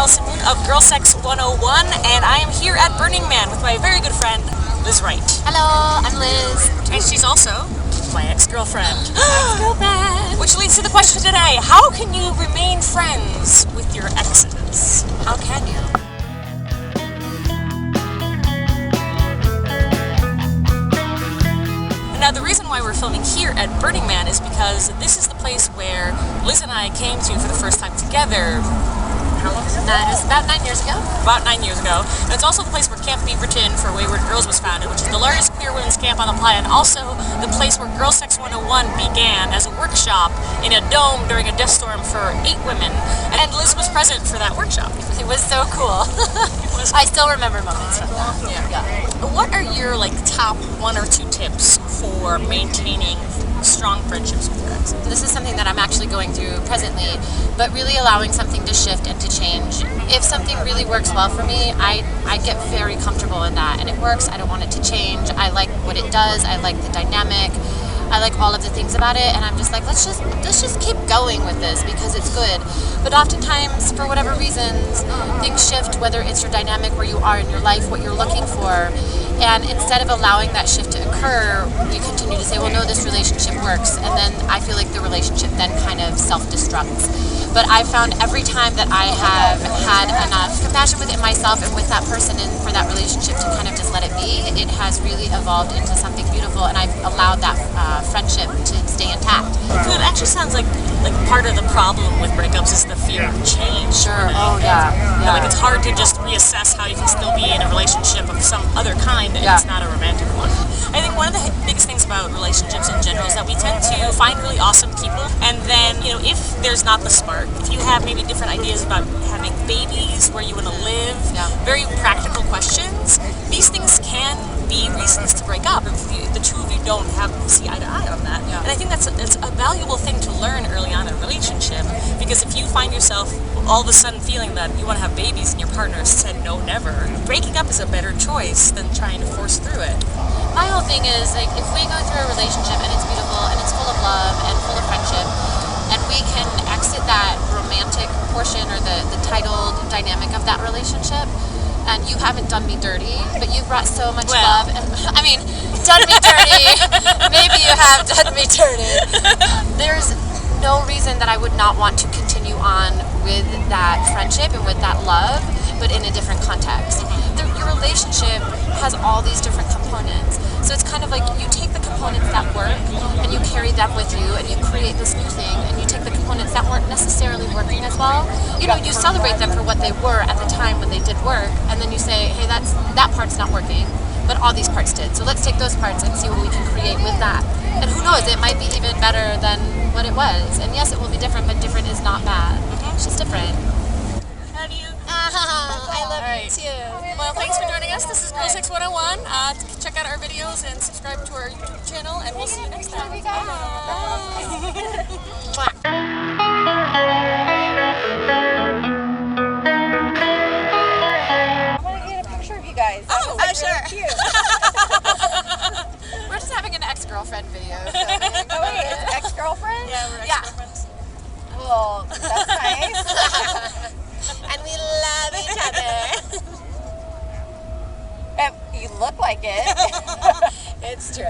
Allison of Girl Sex 101, and I am here at Burning Man with my very good friend, Liz Wright. Hello, I'm Liz. And she's also my ex-girlfriend. Ex-girlfriend. Which leads to the question today, how can you remain friends with your exes? How can you? Now, the reason why we're filming here at Burning Man is because this is the place where Liz and I came to for the first time together. How long is it? It was about 9 years ago. About 9 years ago. And it's also the place where Camp Beaverton for Wayward Girls was founded, which is the largest queer women's camp on the planet, and also the place where Girl Sex 101 began as a workshop in a dome during a death storm for 8 women. And Liz was present for that workshop. It was so cool. I still remember moments from that. Yeah. What are your top 1 or 2 tips for maintaining strong friendships with your exes? This is something that I'm actually going through presently, but really allowing something to shift and to change. If something really works well for me, I get very comfortable in that, and it works. I don't want it to change. I like what it does. I like the dynamic. I like all of the things about it, and I'm just like, let's just keep going with this because it's good. But oftentimes, for whatever reasons, things shift, whether it's your dynamic, where you are in your life, what you're looking for, and instead of allowing that shift to occur, you continue to say, well, no, this relationship works, and then I feel like the relationship then kind of self-destructs. But I've found every time that I have had enough compassion within myself and with that person and for that relationship to kind of just let it be, it has really evolved into something beautiful, and I've allowed that friendship to stay intact. It actually sounds like part of the problem with breakups is the fear of change. Sure. Oh, yeah. It's hard to just reassess how you can still be in a relationship of some other kind and it's not a romantic one. I think one of the biggest things about relationships in general is that we tend to find really awesome people, and then, if there's not the spark, if you have maybe different ideas about having babies, where you want to live, very practical questions, these things can be reasons to break up if the two of you don't see eye to eye on that. And I think that's a valuable thing to learn early on in a relationship, because if you find yourself all of a sudden feeling that you want to have babies and your partner said no, never, breaking up is a better choice than trying to force through it. My whole thing is, if we go through a relationship and it's beautiful and it's full of love and full of friendship, and we can exit that romantic portion or the titled dynamic of that relationship, and you haven't done me dirty, but you've brought so much love, and done me dirty, maybe you have done me dirty. There's no reason that I would not want to continue on with that friendship and with that love, but in a different context. Your relationship has all these different components, so it's kind of like you take the components that work and you carry them with you and you create this new thing, and you take the components that weren't necessarily working as well, you celebrate them for what they were at the time when they did work, and then you say, hey, that part's not working, but all these parts did, so let's take those parts and see what we can create with that. And who knows, it might be even better than what it was. And yes, it will be different, but different is not bad. It's just different. How do you? I love you too. Well, thanks for joining us. This is Girl Sex 101. Check out our videos and subscribe to our YouTube channel, and we'll see you next time. Bye. I want to get a picture of you guys. Oh, sure. Really cute. We're just having an ex-girlfriend video. Oh, wait, it's ex-girlfriend? Yeah, we're ex-girlfriends. Well, that's nice. And we love each other. You look like it. It's true.